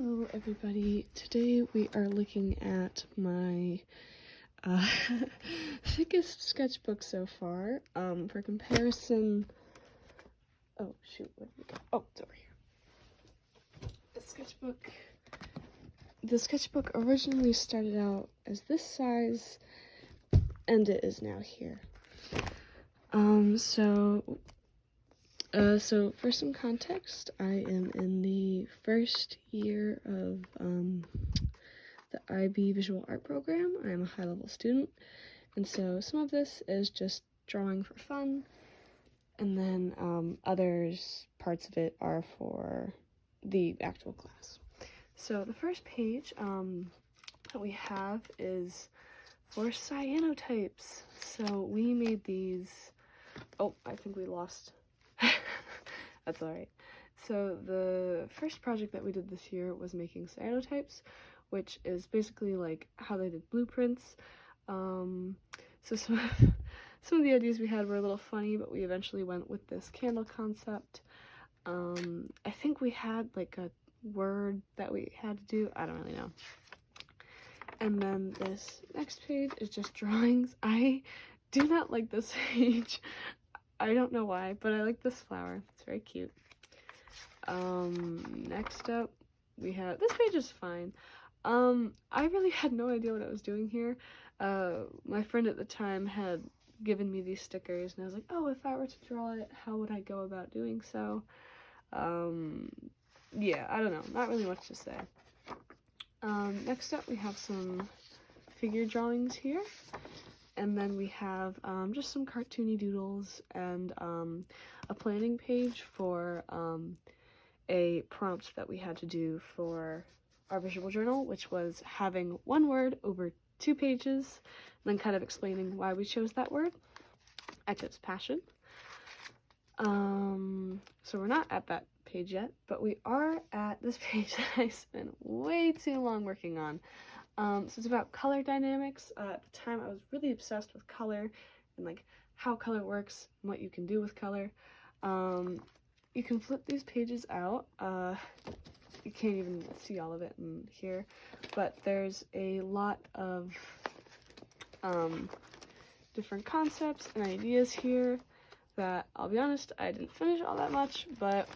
Hello everybody, today we are looking at my thickest sketchbook so far. For comparison, oh shoot, where did we go? Oh, it's over here. The sketchbook originally started out as this size, and it is now here. So for some context, I am in the first year of the IB Visual Art program. I am a high-level student, and so some of this is just drawing for fun, and then parts of it are for the actual class. So the first page that we have is for cyanotypes. So we made these. Oh, I think we lost. That's alright. So the first project that we did this year was making cyanotypes, which is basically like how they did blueprints. So some of the ideas we had were a little funny, but we eventually went with this candle concept. I think we had like a word that we had to do. I don't really know. And then this next page is just drawings. I do not like this page. I don't know why, but I like this flower. It's very cute. Next up, we have, this page is fine. I really had no idea what I was doing here. My friend at the time had given me these stickers, and I was like, oh, if I were to draw it, how would I go about doing so? Yeah, I don't know, not really much to say. Next up, we have some figure drawings here. And then we have just some cartoony doodles and a planning page for a prompt that we had to do for our visual journal, which was having one word over 2 pages, and then kind of explaining why we chose that word. I chose passion. So we're not at that page yet, but we are at this page that I spent way too long working on. So it's about color dynamics. At the time I was really obsessed with color and like how color works and what you can do with color. You can flip these pages out. You can't even see all of it in here, but there's a lot of different concepts and ideas here that, I'll be honest, I didn't finish all that much, but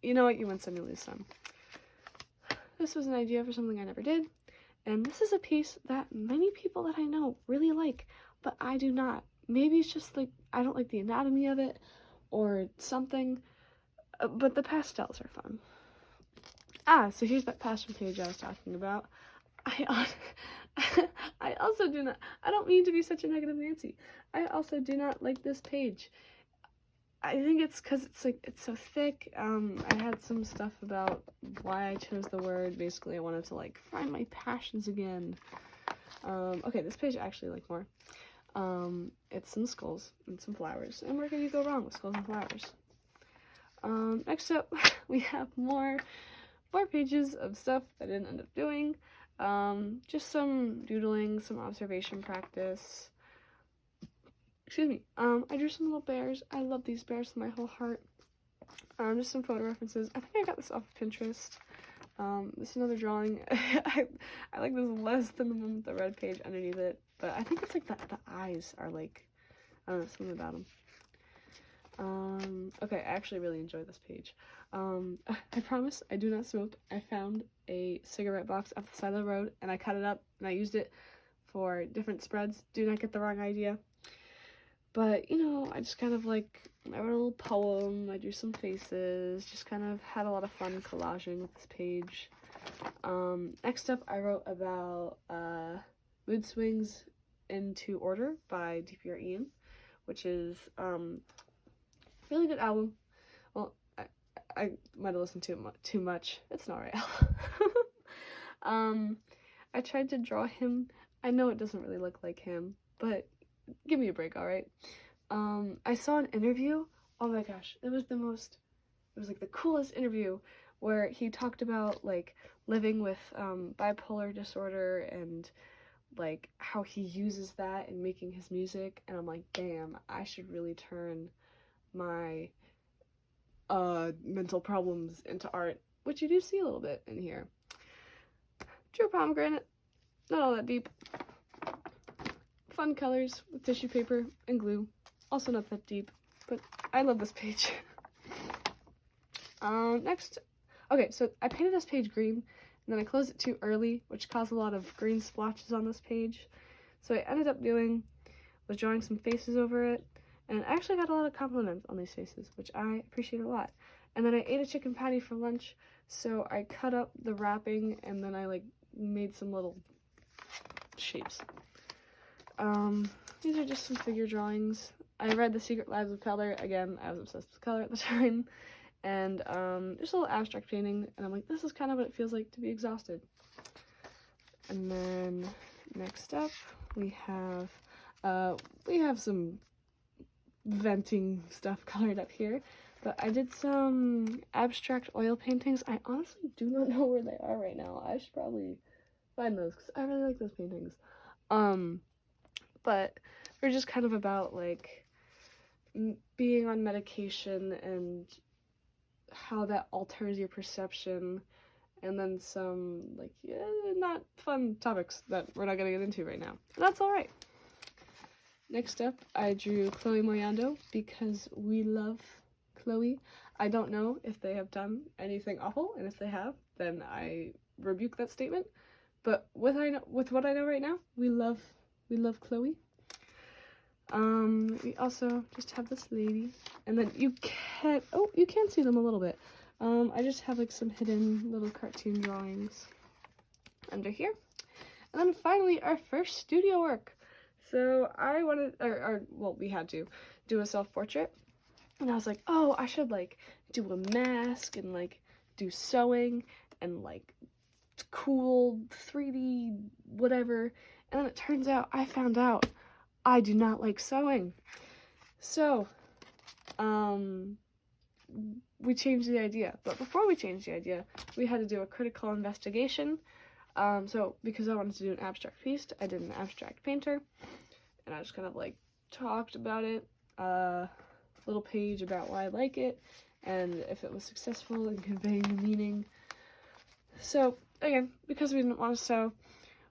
you know what, you win some, you lose some. This was an idea for something I never did. And this is a piece that many people that I know really like, but I do not. Maybe it's just like, I don't like the anatomy of it, or something, but the pastels are fun. So here's that passion page I was talking about. I also do not, I don't mean to be such a negative Nancy, I also do not like this page. I think it's because it's so thick. I had some stuff about why I chose the word. Basically, I wanted to like find my passions again. Okay, this page I actually like more. It's some skulls and some flowers, and where can you go wrong with skulls and flowers? Next up, we have more pages of stuff that I didn't end up doing. Just some doodling, some observation practice. Excuse me. I drew some little bears. I love these bears with my whole heart. Just some photo references. I think I got this off of Pinterest. This is another drawing. I like this less than the one with the red page underneath it, but I think it's like the eyes are like, I don't know, something about them. Okay, I actually really enjoy this page. I promise I do not smoke. I found a cigarette box off the side of the road, and I cut it up, and I used it for different spreads. Do not get the wrong idea. But, you know, I just kind of like, I wrote a little poem, I drew some faces, just kind of had a lot of fun collaging with this page. Next up, I wrote about Mood Swings into Order by D.P.R. Ian, which is really good album. Well, I might have listened to it too much. It's an alright album. I tried to draw him. I know it doesn't really look like him, but give me a break, alright? I saw an interview. Oh my gosh, it was like the coolest interview where he talked about like living with bipolar disorder and like how he uses that in making his music, and I'm like, damn, I should really turn my mental problems into art, which you do see a little bit in here. Drew a pomegranate, not all that deep. Fun colors with tissue paper and glue, also not that deep, but I love this page. Next, okay, so I painted this page green, and then I closed it too early, which caused a lot of green splotches on this page. So I ended up was drawing some faces over it, and I actually got a lot of compliments on these faces, which I appreciate a lot. And then I ate a chicken patty for lunch, so I cut up the wrapping, and then I like made some little shapes. These are just some figure drawings. I read The Secret Lives of Color. Again, I was obsessed with color at the time. And just a little abstract painting, and I'm like, this is kind of what it feels like to be exhausted. And then next up, we have some venting stuff colored up here, but I did some abstract oil paintings. I honestly do not know where they are right now. I should probably find those, because I really like those paintings. But they're just kind of about, like, being on medication and how that alters your perception, and then some, like, not fun topics that we're not gonna get into right now. And that's alright. Next up, I drew Chloe Moyando, because we love Chloe. I don't know if they have done anything awful, and if they have, then I rebuke that statement. But with what I know right now, we love Chloe. We also just have this lady, and then you can see them a little bit. I just have like some hidden little cartoon drawings under here. And then finally, our first studio work. So I wanted, we had to do a self-portrait, and I was like, oh, I should like do a mask and like do sewing and like cool 3D whatever. And then it turns out I found out I do not like sewing. So, we changed the idea. But before we changed the idea, we had to do a critical investigation. So because I wanted to do an abstract piece, I did an abstract painter. And I just kind of like talked about it, little page about why I like it, and if it was successful in conveying the meaning. So again, because we didn't want to sew,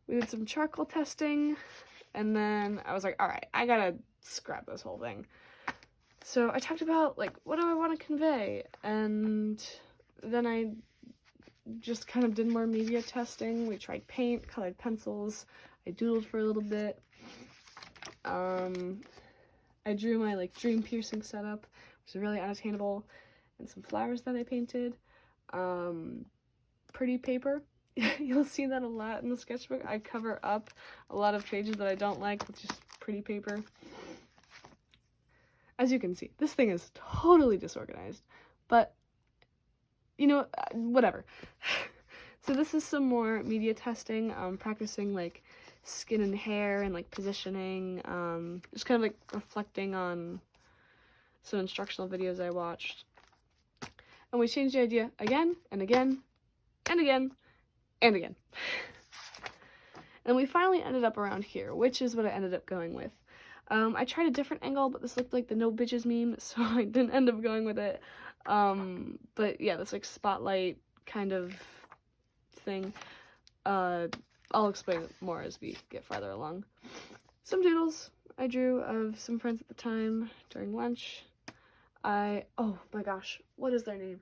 we did some charcoal testing, and then I was like, alright, I gotta scrap this whole thing. So I talked about, like, what do I want to convey, and then I just kind of did more media testing. We tried paint, colored pencils, I doodled for a little bit. I drew my, like, dream piercing setup, which is really unattainable, and some flowers that I painted. Pretty paper. You'll see that a lot in the sketchbook. I cover up a lot of pages that I don't like with just pretty paper. As you can see, this thing is totally disorganized, but, you know, whatever. So this is some more media testing, practicing, like, skin and hair and, like, positioning, just kind of, like, reflecting on some instructional videos I watched. And we changed the idea again, and again, and again, and again. And we finally ended up around here, which is what I ended up going with. I tried a different angle, but this looked like the no bitches meme, so I didn't end up going with it. But yeah, this like spotlight kind of thing. I'll explain it more as we get farther along. Some doodles I drew of some friends at the time during lunch. Oh my gosh, what is their name?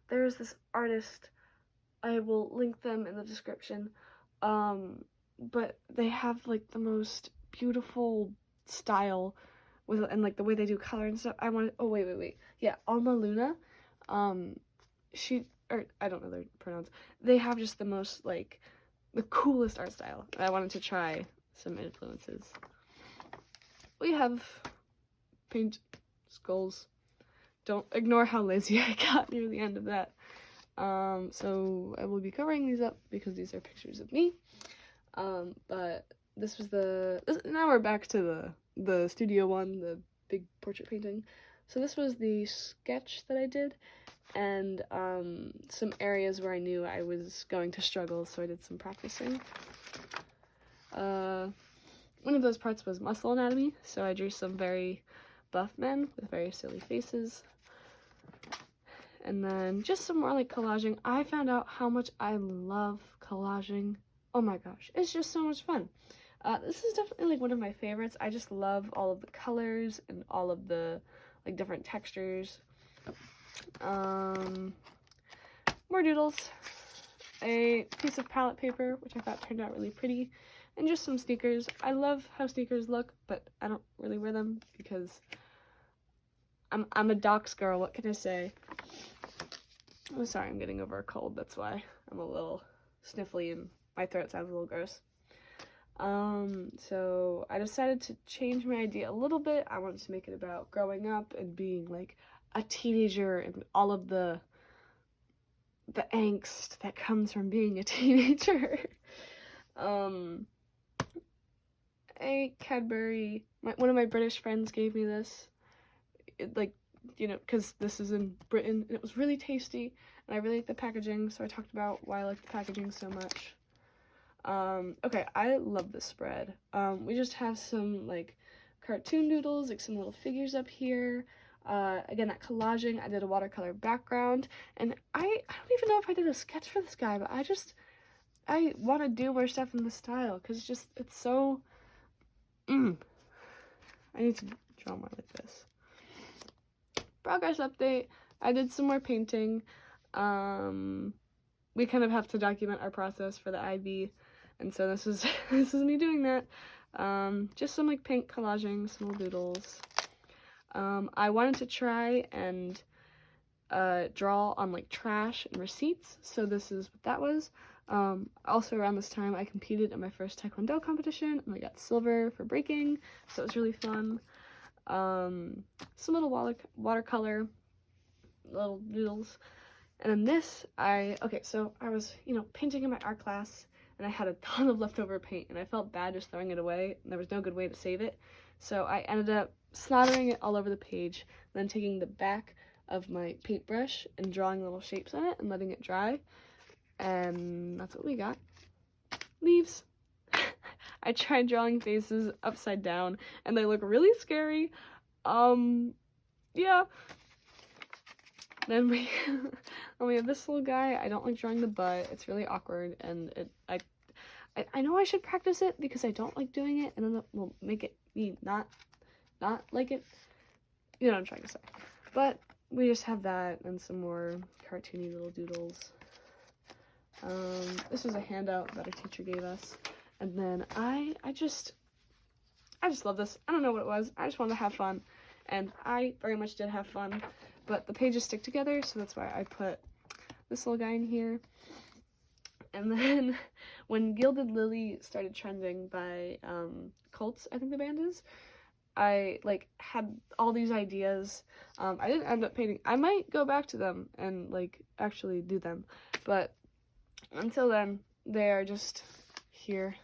There's this artist, I will link them in the description, but they have like the most beautiful style with, and like the way they do color and stuff. Yeah, Alma Luna, I don't know their pronouns. They have just the most, like, the coolest art style. I wanted to try some influences. We have paint skulls. Don't ignore how lazy I got near the end of that. So I will be covering these up because these are pictures of me. But this was now we're back to the studio one, the big portrait painting. So this was the sketch that I did, and some areas where I knew I was going to struggle, so I did some practicing. One of those parts was muscle anatomy, so I drew some very buff men with very silly faces. And then just some more like collaging. I found out how much I love collaging. Oh my gosh, it's just so much fun. This is definitely like one of my favorites. I just love all of the colors and all of the like different textures. More doodles, a piece of palette paper, which I thought turned out really pretty, and just some sneakers. I love how sneakers look, but I don't really wear them because I'm a docs girl, what can I say? I'm sorry, I'm getting over a cold, that's why I'm a little sniffly and my throat sounds a little gross. So I decided to change my idea a little bit. I wanted to make it about growing up and being like a teenager and all of the angst that comes from being a teenager. A Cadbury, one of my British friends gave me this, like, you know, because this is in Britain, and it was really tasty, and I really like the packaging, so I talked about why I like the packaging so much. Okay, I love this spread. We just have some, like, cartoon doodles, like some little figures up here. Again, that collaging, I did a watercolor background, and I don't even know if I did a sketch for this guy, but I want to do more stuff in this style, because it's so, I need to draw more like this. Progress update, I did some more painting. We kind of have to document our process for the IB, and so this is me doing that. Just some like paint collaging, some little doodles. I wanted to try and draw on like trash and receipts, so this is what that was. Also around this time I competed in my first Taekwondo competition and I got silver for breaking, so it was really fun. Some little watercolor little doodles. And then this, so I was, painting in my art class, and I had a ton of leftover paint, and I felt bad just throwing it away, and there was no good way to save it. So I ended up slathering it all over the page, then taking the back of my paintbrush and drawing little shapes on it and letting it dry. And that's what we got. Leaves. I tried drawing faces upside down, and they look really scary. Yeah. Then we have this little guy. I don't like drawing the butt. It's really awkward, and I know I should practice it because I don't like doing it, and then it will make it me not like it. You know what I'm trying to say. But we just have that and some more cartoony little doodles. This was a handout that a teacher gave us, and then I just love this. I don't know what it was. I just wanted to have fun, and I very much did have fun. But the pages stick together, so that's why I put this little guy in here. And then when Gilded Lily started trending by Colts, I think the band is, I had all these ideas. I didn't end up painting. I might go back to them and actually do them, but until then they are just here.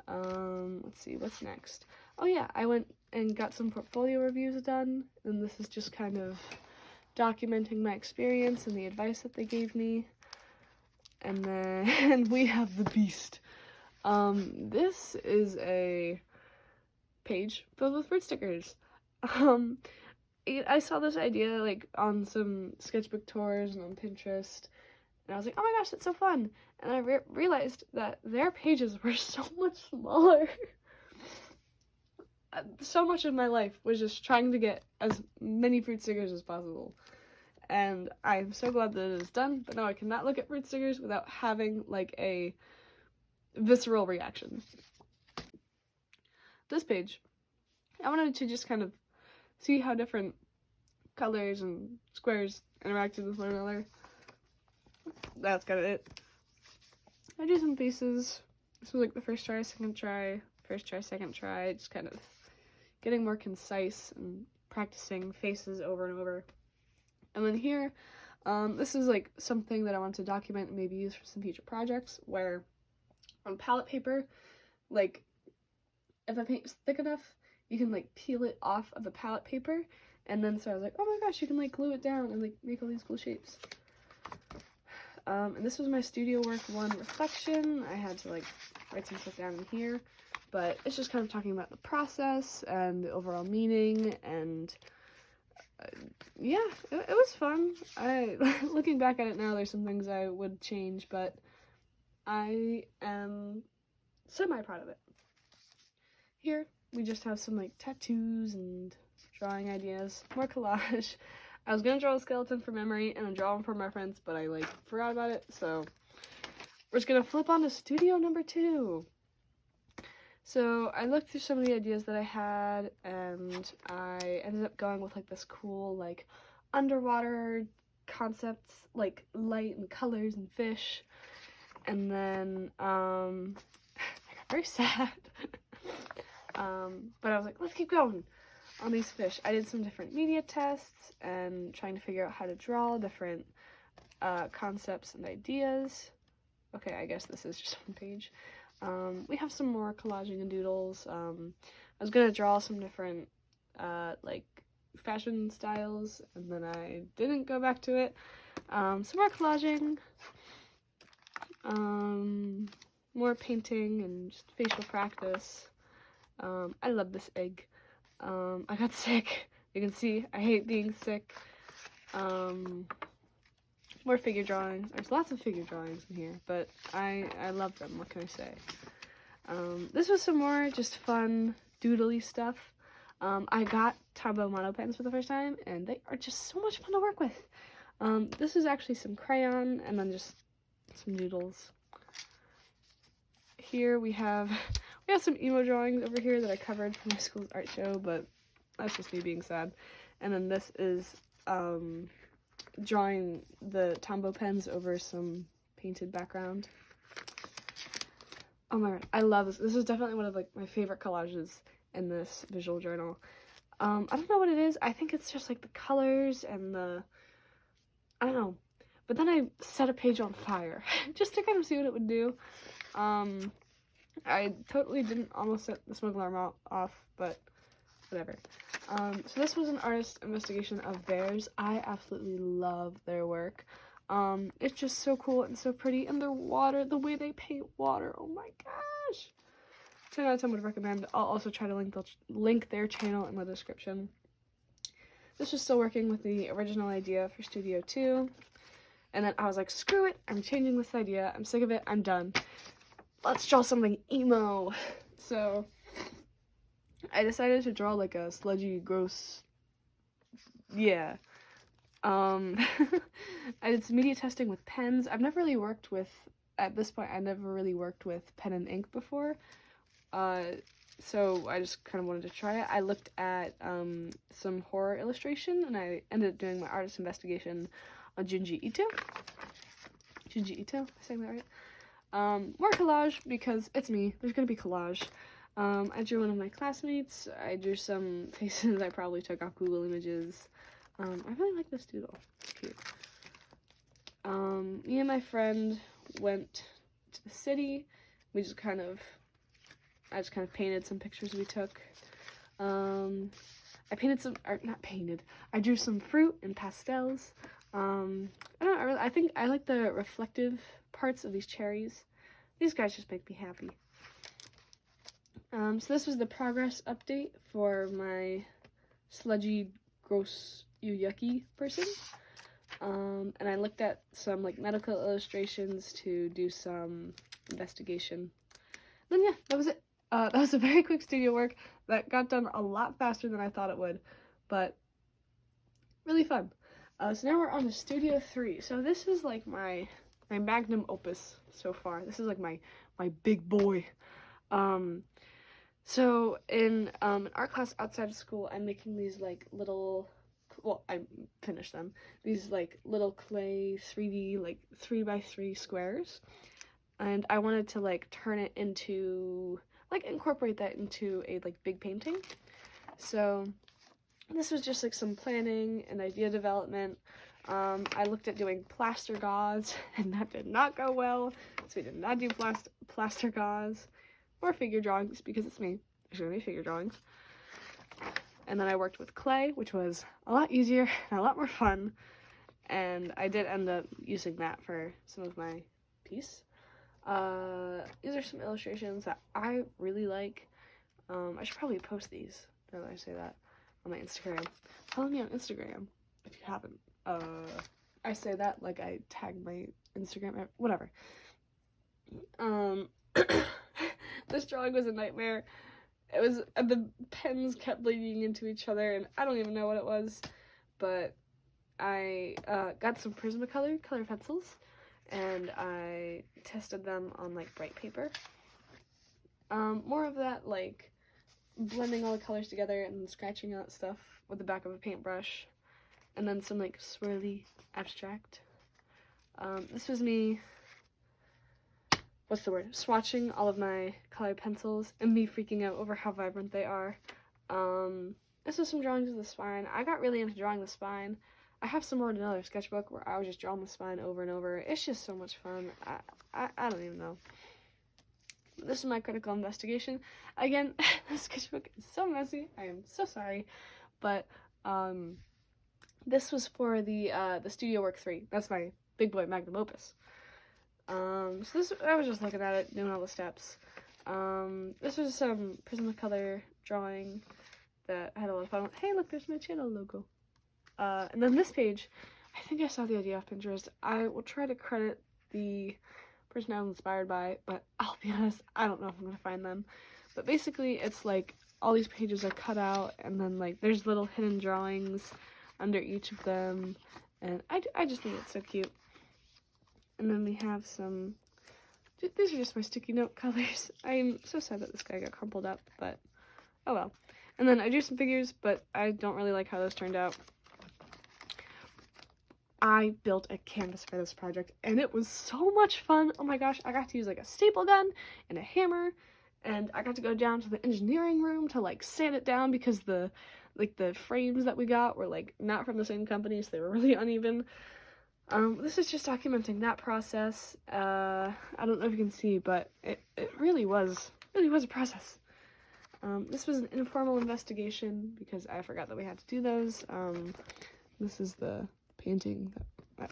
Let's see, what's next? Oh yeah, I went and got some portfolio reviews done, and this is just kind of documenting my experience and the advice that they gave me. And then we have the beast. This is a page filled with fruit stickers. I saw this idea on some sketchbook tours and on Pinterest, and I was like, oh my gosh, that's so fun. And I realized that their pages were so much smaller. So much of my life was just trying to get as many fruit stickers as possible. And I'm so glad that it is done, but now I cannot look at fruit stickers without having a visceral reaction. This page, I wanted to just kind of see how different colors and squares interacted with one another. That's kind of it. I do some faces. This was the first try, second try, second try, just kind of getting more concise and practicing faces over and over. And then here, this is something that I want to document and maybe use for some future projects, where on palette paper, if the paint is thick enough, you can peel it off of the palette paper, and then so I was like, oh my gosh, you can glue it down and make all these cool shapes. And this was my Studio Work 1 reflection. I had to write some stuff down in here, but it's just kind of talking about the process and the overall meaning and yeah, it was fun. Looking back at it now, there's some things I would change, but I am semi-proud of it. Here, we just have some, like, tattoos and drawing ideas. More collage. I was gonna draw a skeleton from memory and then draw one from reference, but I, like, forgot about it, so we're just gonna flip on to studio number 2. So I looked through some of the ideas that I had, and I ended up going with, like, this cool, like, underwater concepts, like, light and colors and fish. And then, I got very sad. But I was like, let's keep going on these fish. I did some different media tests and trying to figure out how to draw different concepts and ideas. Okay, I guess this is just one page. We have some more collaging and doodles. I was gonna draw some different like fashion styles, and then I didn't go back to it. Some more collaging, more painting and just facial practice. I love this egg. I got sick. You can see I hate being sick. More figure drawings. There's lots of figure drawings in here, but I love them. What can I say? This was some more just fun doodly stuff. I got Tombow mono pens for the first time, and they are just so much fun to work with. This is actually some crayon and then just some doodles. Here we have some emo drawings over here that I covered for my school's art show, but that's just me being sad. And then this is drawing the Tombow pens over some painted background. Oh my god, I love this. This is definitely one of like my favorite collages in this visual journal. I don't know what it is. I think it's just like the colors and I don't know. But then I set a page on fire just to kind of see what it would do. I totally didn't almost set the smoke alarm off, but whatever. So this was an artist investigation of theirs. I absolutely love their work. It's just so cool and so pretty, and their water, the way they paint water, oh my gosh. 10 out of 10 would recommend. I'll also try to link their channel in the description. This was still working with the original idea for Studio 2, and then I was like, screw it, I'm changing this idea, I'm sick of it, I'm done. Let's draw something emo. So I decided to draw like a sludgy, gross, yeah. I did some media testing with pens. I've never really worked with, at this point, I never really worked with pen and ink before. So I just kind of wanted to try it. I looked at some horror illustration, and I ended up doing my artist investigation on Junji Ito. Junji Ito, am I saying that right? More collage, because it's me. There's gonna be collage. I drew one of my classmates. I drew some faces I probably took off Google Images. I really like this doodle. It's cute. Me and my friend went to the city. I just kind of painted some pictures we took. I painted some, or not painted, I drew some fruit and pastels. I think I like the reflective parts of these cherries. These guys just make me happy. So this was the progress update for my sludgy, gross, yucky person. And I looked at some like medical illustrations to do some investigation. Then yeah, that was it. That was a very quick studio work that got done a lot faster than I thought it would, but really fun. So now we're on to Studio 3. So this is like my magnum opus so far. This is like my big boy. So in an art class outside of school, I'm making these like little, well, I finished them, these like little clay 3D like 3x3 squares, and I wanted to like turn it into, like incorporate that into a like big painting. So this was just like some planning and idea development. I looked at doing plaster gauze, and that did not go well, so we did not do plaster gauze. Or figure drawings, because it's me. There's gonna be figure drawings. And then I worked with clay, which was a lot easier and a lot more fun. And I did end up using that for some of my piece. These are some illustrations that I really like. I should probably post these, now that I say that. on my Instagram. Follow me on Instagram if you haven't. I say that like I tag my Instagram, whatever. This drawing was a nightmare. It was, the pens kept bleeding into each other, and I don't even know what it was, but I got some Prismacolor color pencils, and I tested them on like bright paper. More of that, like blending all the colors together and scratching out stuff with the back of a paintbrush, and then some like swirly abstract. This was me, swatching all of my colored pencils and me freaking out over how vibrant they are. This was some drawings of the spine. I got really into drawing the spine. I have some more in another sketchbook where I was just drawing the spine over and over. It's just so much fun. I don't even know. This is my critical investigation. Again, the sketchbook is so messy. I am so sorry. But this was for the Studio Work 3. That's my big boy magnum opus. So this, I was just looking at it, doing all the steps. This was some Prismacolor drawing that I had a lot of fun with. Hey, look, there's my channel logo. And then this page, I think I saw the idea off Pinterest. I will try to credit the person I was inspired by, but I'll be honest, I don't know if I'm going to find them. But basically, it's like all these pages are cut out, and then like there's little hidden drawings under each of them, and I just think it's so cute. And then we have some, these are just my sticky note colors. I'm so sad that this guy got crumpled up, but oh well. And then I drew some figures, but I don't really like how those turned out. I built a canvas for this project, and it was so much fun. Oh my gosh, I got to use like a staple gun and a hammer, and I got to go down to the engineering room to like sand it down because the frames that we got were like not from the same company, so they were really uneven. This is just documenting that process. I don't know if you can see, but it really was a process. This was an informal investigation because I forgot that we had to do those. This is the painting that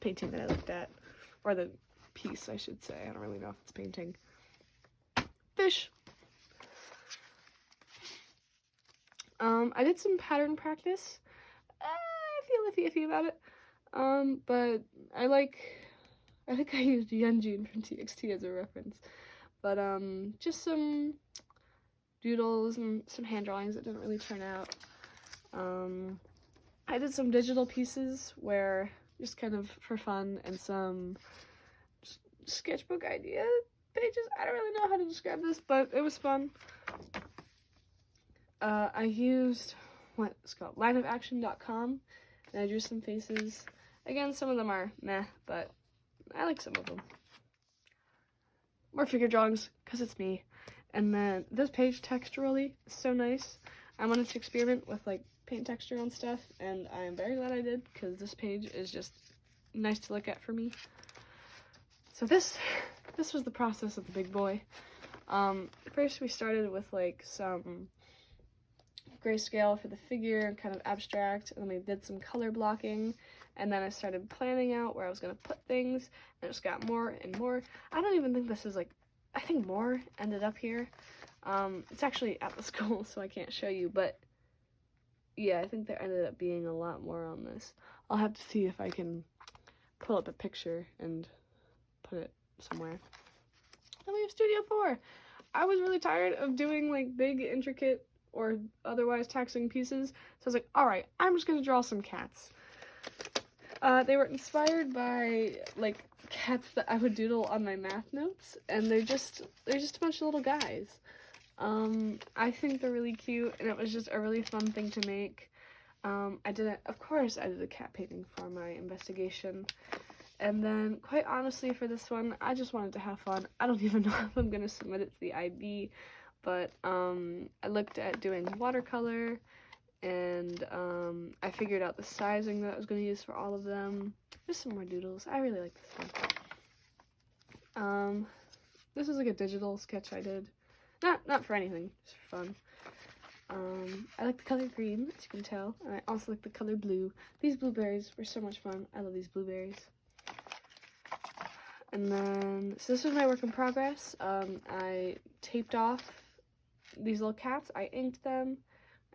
painting that I looked at, or the piece, I should say. I don't really know if it's painting. Fish. I did some pattern practice. I feel iffy about it. But I think I used Yunjin from TXT as a reference. But, just some doodles and some hand drawings that didn't really turn out. I did some digital pieces where, just kind of for fun, and some sketchbook idea pages. I don't really know how to describe this, but it was fun. I used, what's called, lineofaction.com, and I drew some faces. Again, some of them are meh, but I like some of them. More figure drawings, because it's me. And then this page texturally is so nice. I wanted to experiment with like paint texture on stuff, and I am very glad I did, because this page is just nice to look at for me. So this was the process of the big boy. First we started with like some grayscale for the figure and kind of abstract, and then we did some color blocking, and then I started planning out where I was going to put things, and it just got more and more. I don't even think this is like, I think more ended up here. It's actually at the school, so I can't show you, but yeah, I think there ended up being a lot more on this. I'll have to see if I can pull up a picture and put it somewhere. Then we have Studio 4. I was really tired of doing like big, intricate, or otherwise taxing pieces, so I was like, alright, I'm just gonna draw some cats. They were inspired by like cats that I would doodle on my math notes, and they're just a bunch of little guys. I think they're really cute, and it was just a really fun thing to make. Of course I did a cat painting for my investigation, and then quite honestly for this one, I just wanted to have fun. I don't even know if I'm gonna submit it to the IB, but I looked at doing watercolor, and I figured out the sizing that I was going to use for all of them. Just some more doodles. I really like this one. This is like a digital sketch I did. Not for anything, just for fun. I like the color green, as you can tell, and I also like the color blue. These blueberries were so much fun. I love these blueberries. And then, so this was my work in progress. I taped off these little cats. I inked them,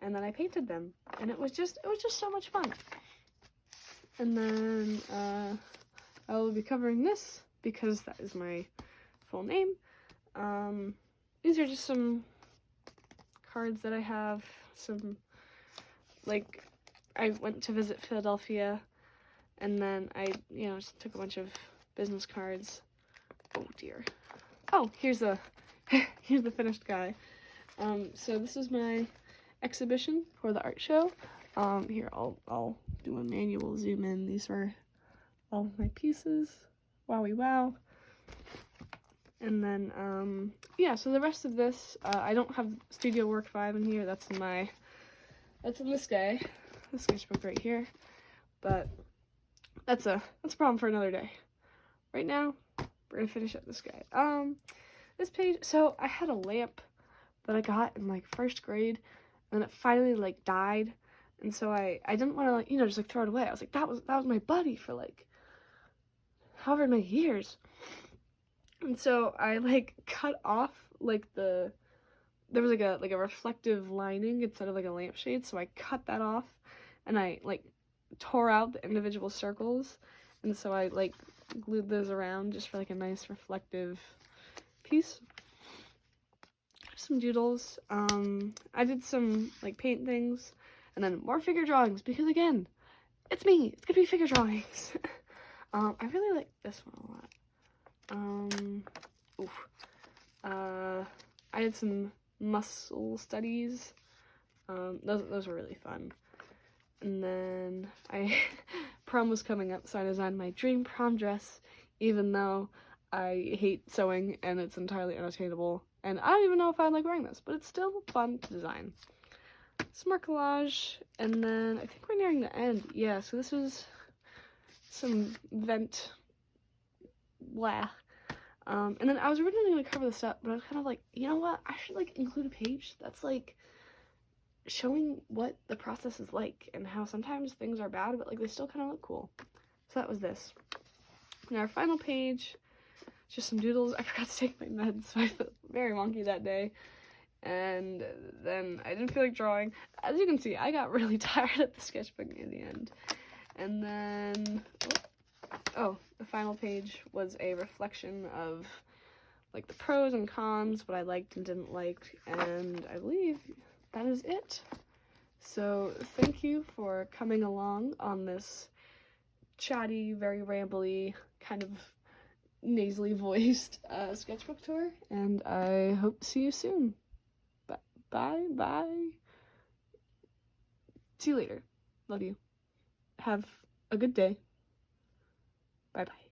and then I painted them, and it was just so much fun. And then I will be covering this because that is my full name. These are just some cards that I have. Some, like, I went to visit Philadelphia, and then I, just took a bunch of business cards. Oh dear. Oh, here's the finished guy. So this is my exhibition for the art show. Here, I'll do a manual zoom in. These are all of my pieces. Wowie wow. And then, yeah, so the rest of this, I don't have Studio Work 5 in here. That's in this guy, the sketchbook right here. But that's a problem for another day. Right now, we're gonna finish up this guy. This page, so I had a lamp that I got in, like, 1st grade, and it finally, like, died. And so I didn't want to, like, just, like, throw it away. I was like, that was my buddy for, like, however many years. And so I, like, cut off, like, there was, like, a reflective lining instead of, like, a lampshade, so I cut that off, and I, like, tore out the individual circles, and so I, like, glued those around just for, like, a nice reflective piece. Some doodles. I did some, like, paint things, and then more figure drawings, because, again, it's me. It's gonna be figure drawings. I really like this one a lot. I did some muscle studies. Those were really fun. And then prom was coming up, so I designed my dream prom dress, even though I hate sewing and it's entirely unattainable. And I don't even know if I like wearing this, but it's still fun to design. Some more collage, and then I think we're nearing the end. Yeah, so this was some vent blah. And then I was originally going to cover this up, but I was kind of like, you know what? I should, like, include a page that's, like, showing what the process is like and how sometimes things are bad, but, like, they still kind of look cool. So that was this. And our final page, just some doodles. I forgot to take my meds, so I felt very wonky that day. And then I didn't feel like drawing. As you can see, I got really tired at the sketchbook near the end. And then, the final page was a reflection of, like, the pros and cons, what I liked and didn't like, and I believe that is it. So thank you for coming along on this chatty, very rambly, kind of nasally voiced sketchbook tour, and I hope to see you soon. Bye. See you later. Love you. Have a good day. Bye-bye.